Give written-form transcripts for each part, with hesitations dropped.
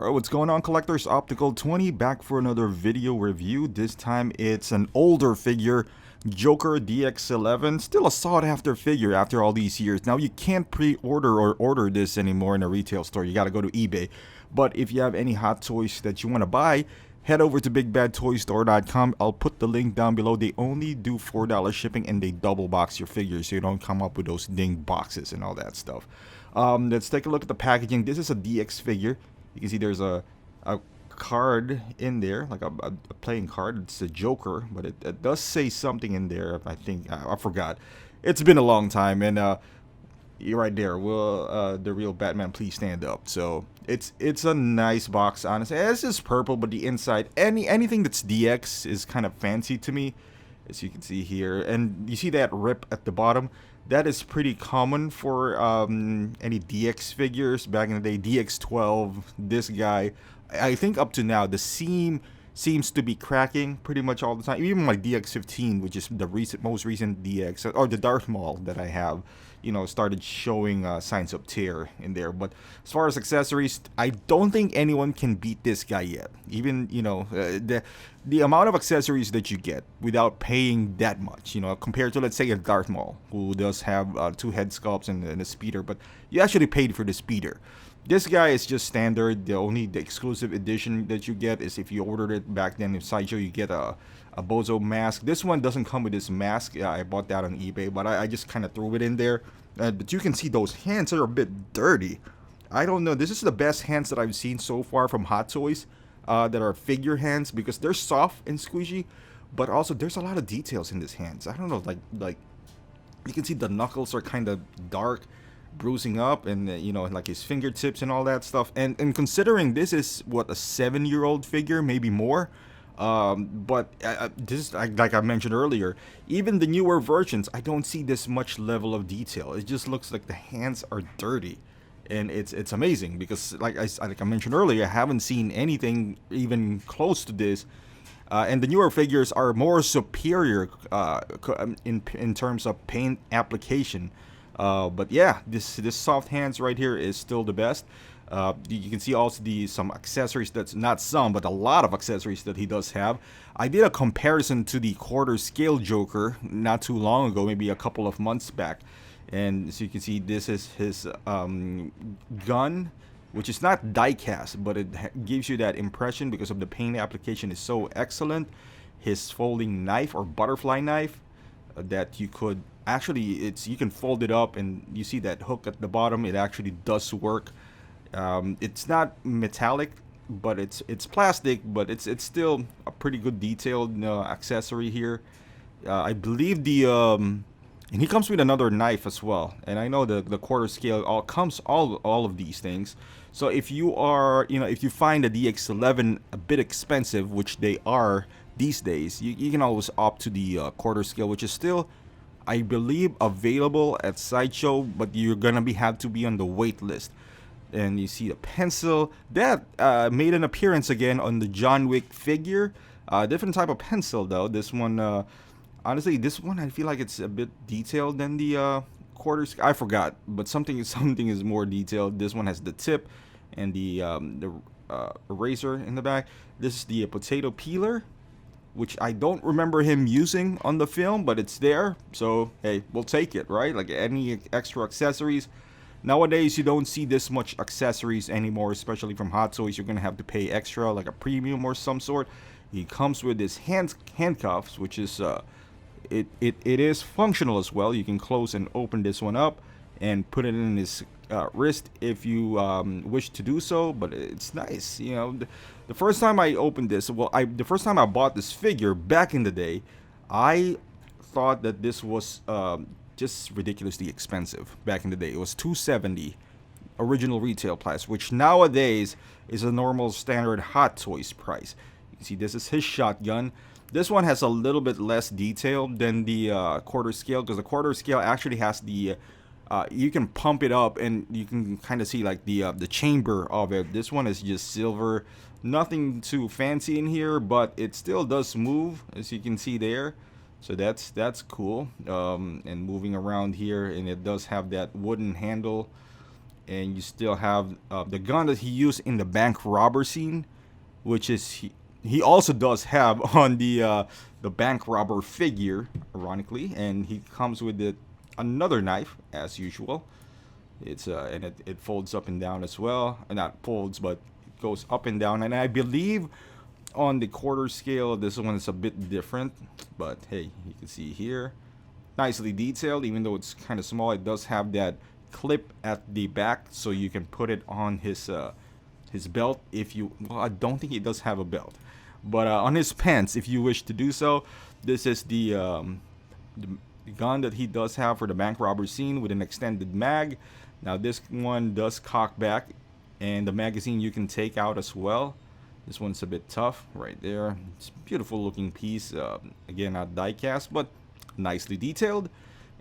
Alright, what's going on, collectors? Optical 20 back for another video review. This time it's an older figure, Joker DX11. Still a sought after figure after all these years. Now you can't pre-order or order this anymore in a retail store. You gotta go to eBay. But if you have any Hot Toys that you want to buy, head over to bigbadtoystore.com. I'll put the link down below. They only do $4 shipping and they double box your figures so you don't come up with those ding boxes and all that stuff. Let's take a look at the packaging. This is a DX figure. You can see there's a card in there, like a playing card. It's a Joker, but it does say something in there. I think I forgot. It's been a long time, and you're right there. Will the real Batman please stand up? So it's a nice box, honestly. It's just purple, but the inside, anything that's DX is kind of fancy to me, as you can see here. And you see that rip at the bottom. That is pretty common for any DX figures back in the day. DX12, this guy, I think up to now, the seam seems to be cracking pretty much all the time. Even my DX15, which is the most recent DX, or the Darth Maul that I have, you know, started showing signs of tear in there. But as far as accessories, I don't think anyone can beat this guy yet. Even, you know, the amount of accessories that you get without paying that much, you know, compared to, let's say, a Darth Maul, who does have 2 head sculpts and a speeder, but you actually paid for the speeder. This guy is just standard. The exclusive edition that you get is if you ordered it back then in Sideshow, you get a Bozo mask. This one doesn't come with this mask. I bought that on eBay, but I just kind of threw it in there. But you can see those hands are a bit dirty. I don't know. This is the best hands that I've seen so far from Hot Toys that are figure hands, because they're soft and squishy, but also there's a lot of details in these hands. I don't know, like you can see the knuckles are kind of dark, bruising up, and you know, like his fingertips and all that stuff. And considering this is what, a 7-year-old figure, maybe more. But this, like I mentioned earlier, even the newer versions, I don't see this much level of detail. It just looks like the hands are dirty, and it's amazing because, like I mentioned earlier, I haven't seen anything even close to this. And the newer figures are more superior in terms of paint application. But yeah, this soft hands right here is still the best. You can see also some accessories, that's not some, but a lot of accessories that he does have. I did a comparison to the quarter scale Joker not too long ago, maybe a couple of months back. And so you can see this is his gun, which is not die cast, but it gives you that impression because of the paint application is so excellent. His folding knife or butterfly knife that you could actually, you can fold it up, and you see that hook at the bottom. It actually does work. It's not metallic, but it's plastic, but it's still a pretty good detailed accessory here. I believe and he comes with another knife as well. And I know the quarter scale all of these things. So if you are, you know, if you find the DX11 a bit expensive, which they are these days, you can always opt to the quarter scale, which is still, I believe, available at Sideshow, but you're gonna have to be on the wait list. And you see the pencil that made an appearance again on the John Wick figure. Different type of pencil though. This one, honestly, this one I feel like it's a bit detailed than the quarters. I forgot, but something is more detailed. This one has the tip and the eraser in the back. This is the potato peeler, which I don't remember him using on the film, but it's there. So hey, we'll take it, right? Like any extra accessories. Nowadays, you don't see this much accessories anymore, especially from Hot Toys. You're gonna have to pay extra, like a premium or some sort. He comes with his handcuffs, which is it is functional as well. You can close and open this one up and put it in his wrist if you wish to do so. But it's nice, you know. The first time I opened this, the first time I bought this figure back in the day, I thought that this was just ridiculously expensive. Back in the day, it was $270 original retail price, which nowadays is a normal standard Hot Toys price. You can see this is his shotgun. This one has a little bit less detail than the quarter scale, because the quarter scale actually has the you can pump it up and you can kind of see like the chamber of it. This one is just silver, nothing too fancy in here, but it still does move, as you can see there. So that's cool. And moving around here, and it does have that wooden handle and you still have the gun that he used in the bank robber scene, which is he also does have on the bank robber figure, ironically, and he comes with another knife as usual. It's and it folds up and down as well. Not folds, but it goes up and down. And I believe on the quarter scale, this one is a bit different. But hey, you can see here, nicely detailed. Even though it's kind of small, it does have that clip at the back, so you can put it on his belt if you. Well, I don't think he does have a belt, but on his pants if you wish to do so. This is the gun that he does have for the bank robber scene with an extended mag. Now this one does cock back, and the magazine you can take out as well. This one's a bit tough right there. It's a beautiful looking piece. Again, not die cast, but nicely detailed.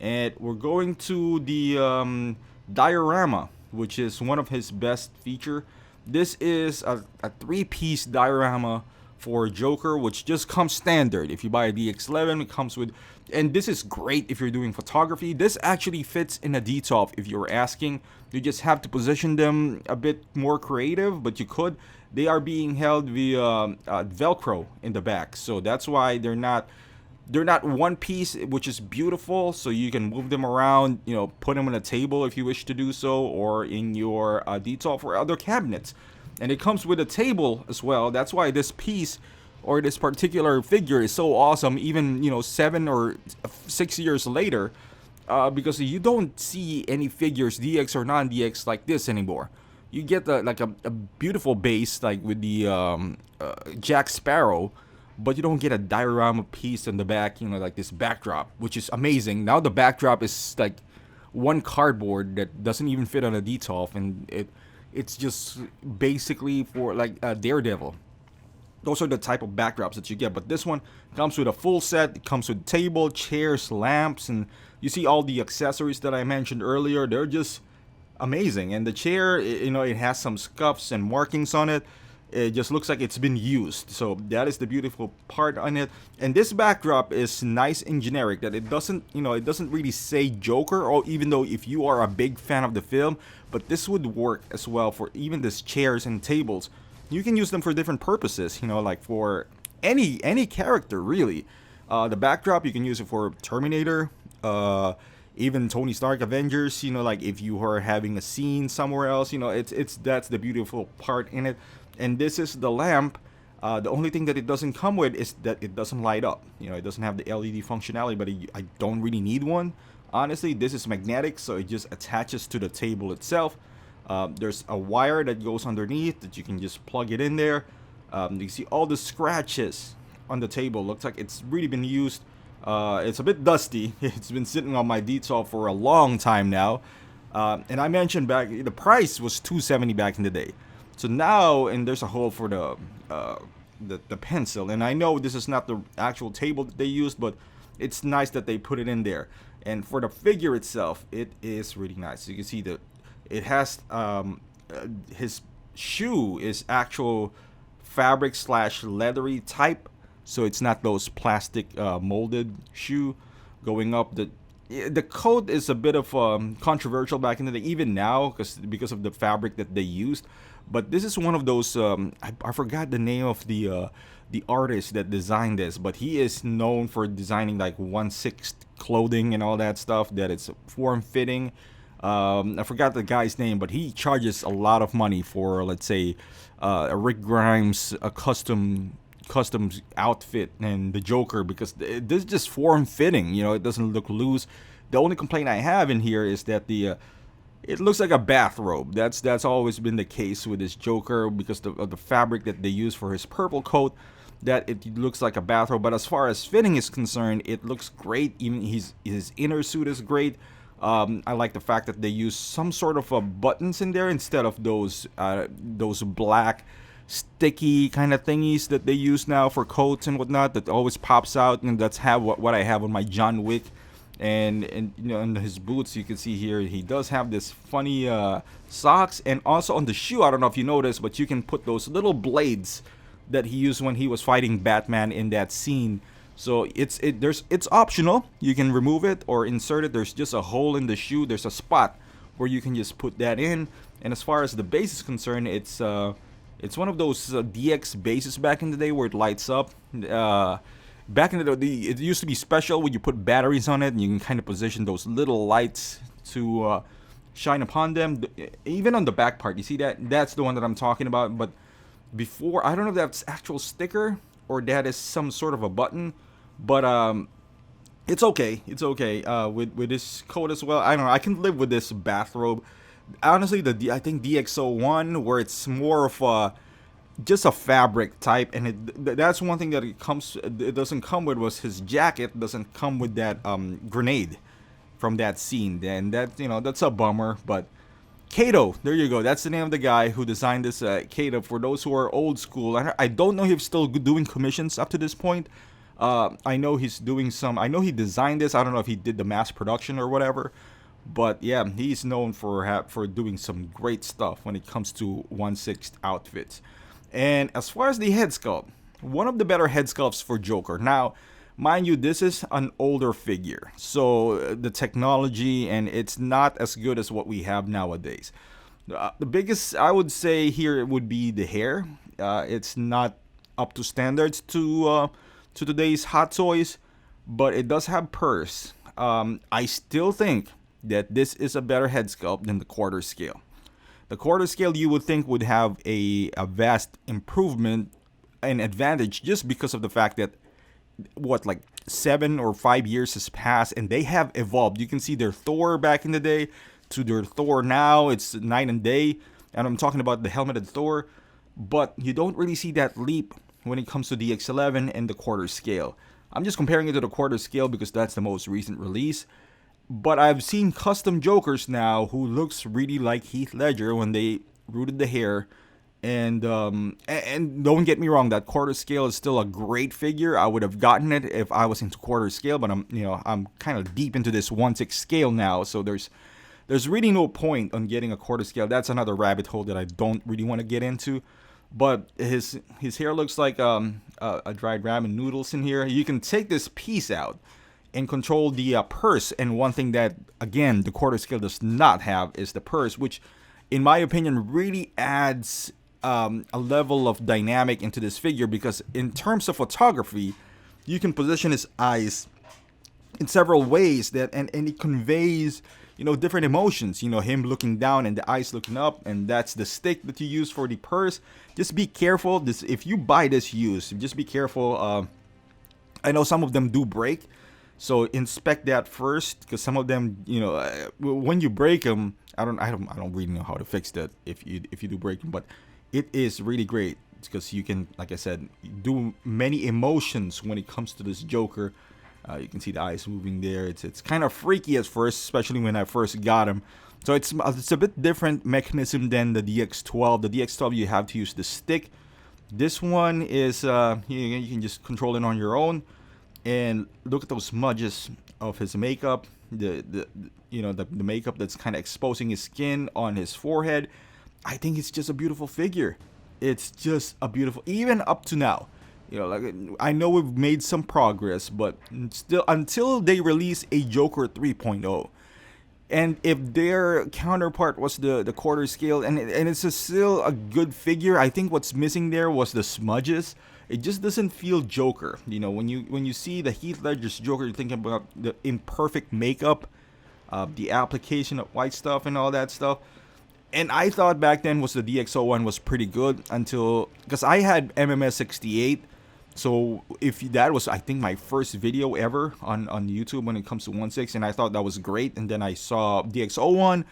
And we're going to the diorama, which is one of his best feature. This is a 3-piece diorama for Joker, which just comes standard. If you buy a DX11, it comes with, and this is great if you're doing photography. This actually fits in a D-top if you're asking. You just have to position them a bit more creative, but you could. They are being held via Velcro in the back, so that's why they're not one piece, which is beautiful. So you can move them around, you know, put them on a table if you wish to do so, or in your D-top or other cabinets. And it comes with a table as well. That's why this piece or this particular figure is so awesome, even, you know, 7 or 6 years later, because you don't see any figures, DX or non-DX, like this anymore. You get like a beautiful base, like with the Jack Sparrow, but you don't get a diorama piece in the back, you know, like this backdrop, which is amazing. Now the backdrop is like one cardboard that doesn't even fit on a D-top, and it's just basically for like Daredevil. Those are the type of backdrops that you get, but this one comes with a full set. It comes with table, chairs, lamps, and you see all the accessories that I mentioned earlier. They're just amazing. And the chair, you know, it has some scuffs and markings on it. It just looks like it's been used. So that is the beautiful part on it. And this backdrop is nice and generic, that it doesn't, you know, it doesn't really say Joker, or even though if you are a big fan of the film, but this would work as well for even these chairs and tables. You can use them for different purposes, you know, like for any character really. The backdrop, you can use it for Terminator, even Tony Stark Avengers, you know, like if you are having a scene somewhere else, you know, that's the beautiful part in it. And this is the lamp. The only thing that it doesn't come with is that it doesn't light up. You know, it doesn't have the LED functionality, but I don't really need one. Honestly, this is magnetic, so it just attaches to the table itself. There's a wire that goes underneath that you can just plug it in there. You can see all the scratches on the table. Looks like it's really been used. It's a bit dusty. It's been sitting on my D-top for a long time now. And I mentioned back, the price was $270 back in the day. So now, and there's a hole for the pencil. And I know this is not the actual table that they used, but it's nice that they put it in there. And for the figure itself, it is really nice. So you can see that it has his shoe is actual fabric / leathery type. So it's not those plastic molded shoe going up. The coat is a bit of controversial back in the day, even now, because of the fabric that they used. But this is one of those. I forgot the name of the artist that designed this, but he is known for designing like 1/6 clothing and all that stuff. That it's form-fitting. I forgot the guy's name, but he charges a lot of money for, let's say, a Rick Grimes a custom outfit and the Joker, because this is just form-fitting. You know, it doesn't look loose. The only complaint I have in here is that it looks like a bathrobe. That's always been the case with this Joker, because of the fabric that they use for his purple coat, that it looks like a bathrobe. But as far as fitting is concerned, it looks great. Even his inner suit is great. I like the fact that they use some sort of buttons in there instead of those black sticky kind of thingies that they use now for coats and whatnot, that always pops out. And that's what I have on my John Wick. And you know, in his boots, you can see here he does have this funny socks, and also on the shoe, I don't know if you noticed, but you can put those little blades that he used when he was fighting Batman in that scene. So it's optional. You can remove it or insert it. There's just a hole in the shoe. There's a spot where you can just put that in. And as far as the base is concerned, it's one of those DX bases back in the day where it lights up. Back in the day, it used to be special when you put batteries on it, and you can kind of position those little lights to shine upon them. Even on the back part, you see that? That's the one that I'm talking about. But before, I don't know if that's actual sticker or that is some sort of a button, but it's okay. It's okay with this coat as well. I don't know. I can live with this bathrobe. Honestly, I think DX01, where it's more of just a fabric type, and that's one thing that it doesn't come with, was his jacket doesn't come with that grenade from that scene. And that, that's a bummer. But Kato, there you go. That's the name of the guy who designed this Kato. For those who are old school, I don't know if he's still doing commissions up to this point. I know he's doing some. I know he designed this. I don't know if he did the mass production or whatever. But yeah, he's known for doing some great stuff when it comes to 1/6 outfits. And as far as the head sculpt, one of the better head sculpts for Joker. Now, mind you, this is an older figure, so the technology and it's not as good as what we have nowadays. The biggest, I would say, here would be the hair. It's not up to standards to today's hot toys, but it does have purse. I still think that this is a better head sculpt than the quarter scale. The quarter scale, you would think, would have a vast improvement and advantage just because of the fact that like 7 or 5 years has passed and they have evolved. You can see their Thor back in the day to their Thor now. It's night and day, and I'm talking about the helmeted Thor. But you don't really see that leap when it comes to the DX11 and the quarter scale. I'm just comparing it to the quarter scale because that's the most recent release. But I've seen custom Jokers now who looks really like Heath Ledger when they rooted the hair. And don't get me wrong, that quarter scale is still a great figure. I would have gotten it if I was into quarter scale, but I'm kind of deep into this 1/6 scale now, so there's really no point on getting a quarter scale. That's another rabbit hole that I don't really want to get into. But his hair looks like a dried ramen noodles in here. You can take this piece out and control the purse. And one thing that, again, the quarter scale does not have is the purse, which, in my opinion, really adds a level of dynamic into this figure, because in terms of photography, you can position his eyes in several ways and it conveys different emotions. Him looking down and the eyes looking up, and that's the stick that you use for the purse. Just be careful. If you buy this used, just be careful. I know some of them do break, so inspect that first, because some of them, when you break them, I don't really know how to fix that if you do break them, but it is really great because you can, like I said, do many emotions when it comes to this Joker. You can see the eyes moving there. It's kind of freaky at first, especially when I first got him. So it's a bit different mechanism than the DX12. The DX12, you have to use the stick. This one is you can just control it on your own. And look at those smudges of his makeup. The makeup that's kind of exposing his skin on his forehead. I think it's just a beautiful figure. It's just a beautiful, even up to now. I know we've made some progress, but still, until they release a Joker 3.0, and if their counterpart was the quarter scale, and it's still a good figure, I think what's missing there was the smudges. It just doesn't feel Joker. When you see the Heath Ledger's Joker, you're thinking about the imperfect makeup, the application of white stuff and all that stuff. And I thought back then the DX01 was pretty good because I had MMS 68. So if that was, I think, my first video ever on YouTube when it comes to 1/6, and I thought that was great. And then I saw DX01,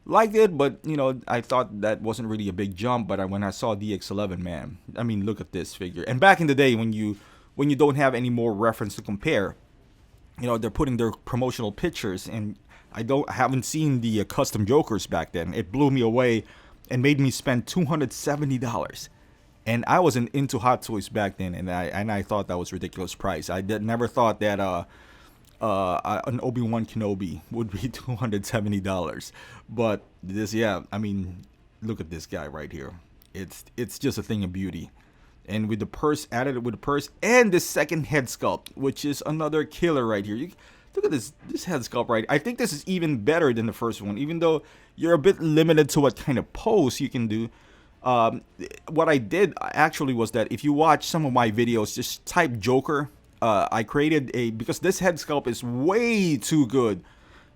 liked it, but I thought that wasn't really a big jump. But when I saw DX11, man, I mean, look at this figure. And back in the day, when you don't have any more reference to compare, they're putting their promotional pictures, and I haven't seen the custom Jokers back then. It blew me away and made me spend $270. And I wasn't into Hot Toys back then, and I thought that was a ridiculous price. I never thought that an Obi-Wan Kenobi would be $270. But this, yeah, I mean, look at this guy right here. It's just a thing of beauty. And with the purse, added with the purse and the second head sculpt, which is another killer right here. Look at this head sculpt, right? I think this is even better than the first one, even though you're a bit limited to what kind of pose you can do. What I did actually was that if you watch some of my videos, just type Joker. I created because this head sculpt is way too good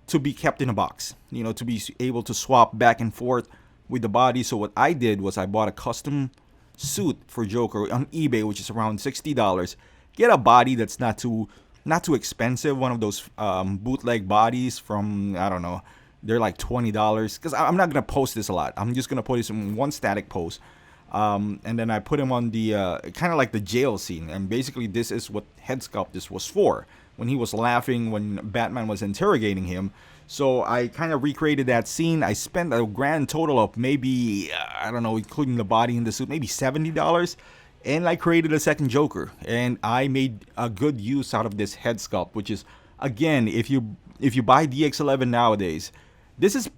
to be kept in a box, you know, to be able to swap back and forth with the body. So what I did was I bought a custom suit for Joker on eBay, which is around $60. Get a body that's not too expensive, one of those bootleg bodies from, I don't know, they're like $20, because I'm not gonna post this a lot. I'm just gonna put this in one static post, and then I put him on the kind of like the jail scene. And basically this is what head sculpt this was for, when he was laughing when Batman was interrogating him. So I kind of recreated that scene. I spent a grand total of maybe, I don't know, including the body and the suit, maybe $70. And I created a second Joker, and I made a good use out of this head sculpt, which is, again, if you buy DX11 nowadays, this is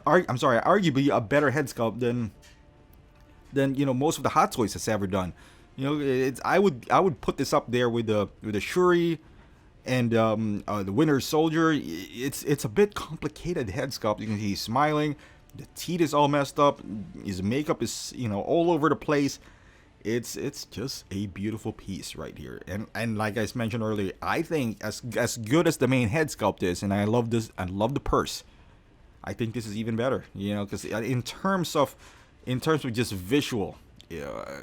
I'm sorry, arguably a better head sculpt than you know, most of the Hot Toys has ever done. You know, I would put this up there with the Shuri and the Winter Soldier. It's a bit complicated head sculpt. You can see he's smiling. The teeth is all messed up. His makeup is, you know, all over the place. It's just a beautiful piece right here. And like I mentioned earlier, I think as good as the main head sculpt is, and I love this, I love the purse, I think this is even better. You know, because in terms of just visual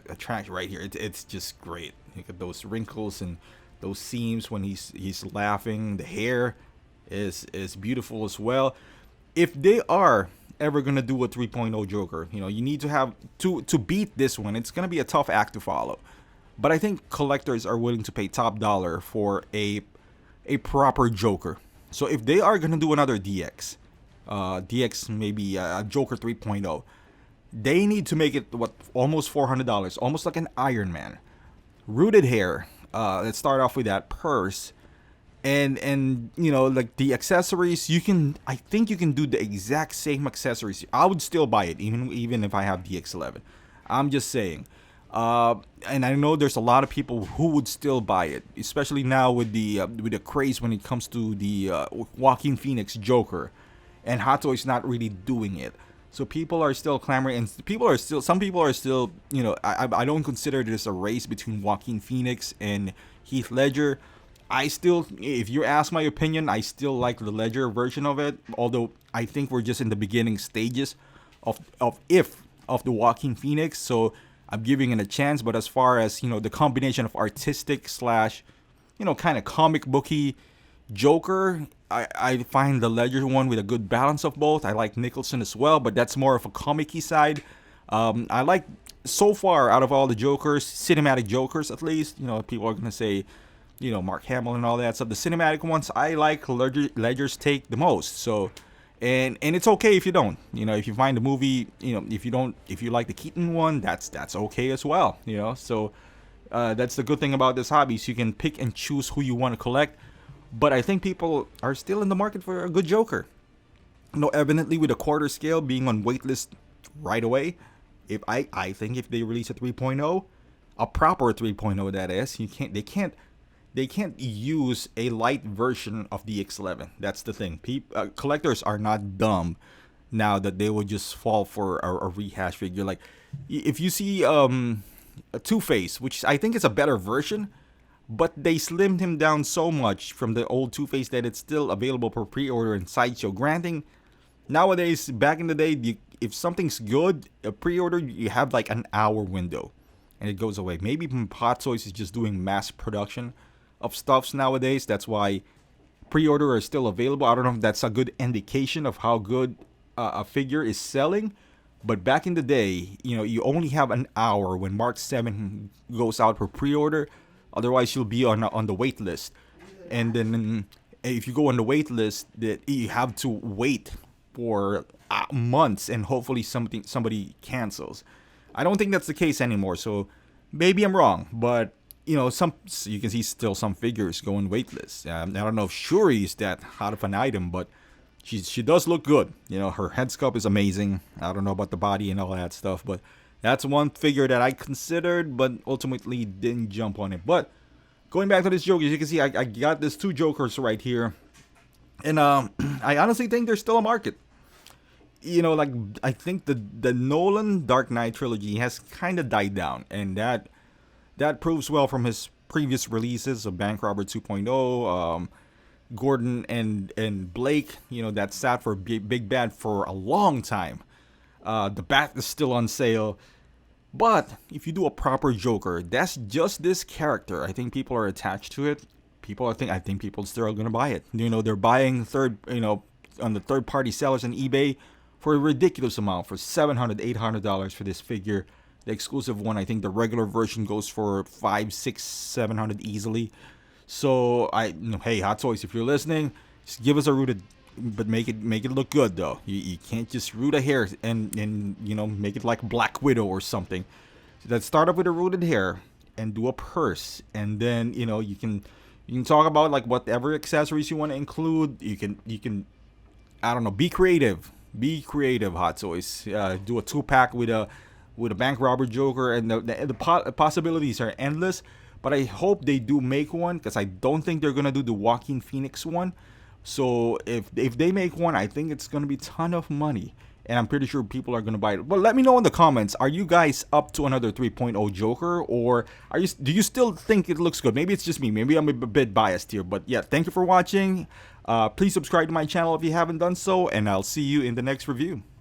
attraction right here, it's just great. Look at those wrinkles and those seams when he's laughing. The hair is beautiful as well. If they are ever gonna do a 3.0 Joker, you know, you need to have to beat this one. It's gonna be a tough act to follow, but I think collectors are willing to pay top dollar for a proper Joker. So if they are gonna do another DX maybe a Joker 3.0, they need to make it almost $400, almost like an Iron Man. Rooted hair. Let's start off with that purse. And you know, like the accessories, I think you can do the exact same accessories. I would still buy it even if I have DX11. I'm just saying. And I know there's a lot of people who would still buy it, especially now with the craze when it comes to the Joaquin Phoenix Joker, and Hot Toys not really doing it. So people are still clamoring, and some people are still, you know, I don't consider this a race between Joaquin Phoenix and Heath Ledger. If you ask my opinion, I still like the Ledger version of it, although I think we're just in the beginning stages of the Joaquin Phoenix, so I'm giving it a chance. But as far as, you know, the combination of artistic slash, you know, kind of comic booky Joker, I find the Ledger one with a good balance of both. I like Nicholson as well, but that's more of a comic-y side. I like, so far, out of all the Jokers, cinematic Jokers at least, you know, people are gonna say, you know, Mark Hamill and all that stuff. The cinematic ones, I like Ledger's take the most. So, and it's okay if you don't. You know, if you find the movie, you know, if you like the Keaton one, that's okay as well. You know, so that's the good thing about this hobby. So you can pick and choose who you want to collect. But I think people are still in the market for a good Joker. You know, evidently with a quarter scale being on waitlist right away, if I think if they release a 3.0, a proper 3.0 that is, they can't use a light version of the DX11. That's the thing. Collectors are not dumb now that they would just fall for a rehash figure. Like, if you see a Two-Face, which I think is a better version, but they slimmed him down so much from the old Two-Face that it's still available for pre-order in Sideshow. Granting, nowadays, back in the day, if something's good, a pre-order, you have like an hour window, and it goes away. Maybe Hot Toys is just doing mass production of stuffs nowadays. That's why pre-order is still available. I don't know if that's a good indication of how good a figure is selling. But back in the day, you know, you only have an hour when Mark 7 goes out for pre-order. Otherwise, you'll be on the wait list. And then if you go on the wait list, you have to wait for months, and hopefully somebody cancels. I don't think that's the case anymore. So maybe I'm wrong, but you know, you can see still some figures going waitlist. I don't know if Shuri is that hot of an item, but she does look good. You know, her head sculpt is amazing. I don't know about the body and all that stuff, but that's one figure that I considered, but ultimately didn't jump on it. But Going back to this Joker, as you can see, I got this 2 Jokers right here. And I honestly think there's still a market. You know, like, I think the Nolan Dark Knight trilogy has kind of died down, and that proves well from his previous releases of Bank Robber 2.0, Gordon and Blake. You know, that sat for Big Bad for a long time. The Bat is still on sale. But if you do a proper Joker, that's just this character. I think people are attached to it. I think people still are gonna buy it. You know, they're buying on the third party sellers on eBay for a ridiculous amount, for $700, $800 for this figure. The exclusive one, I think the regular version goes for $500, $600, $700 easily. So hey, Hot Toys, if you're listening, just give us a rooted, but make it look good though. You can't just root a hair and make it like Black Widow or something. So let's start off with a rooted hair and do a purse, and then you can talk about like whatever accessories you want to include. You can I don't know, be creative, Hot Toys. Do a 2-pack with a Bank Robber Joker, and the possibilities are endless. But I hope they do make one, because I don't think they're gonna do the Joaquin Phoenix one. So if they make one, I think it's gonna be a ton of money, and I'm pretty sure people are gonna buy it. But let me know in the comments, are you guys up to another 3.0 Joker, or do you still think it looks good? Maybe it's just me. Maybe I'm a bit biased here. But yeah, thank you for watching. Please subscribe to my channel if you haven't done so, and I'll see you in the next review.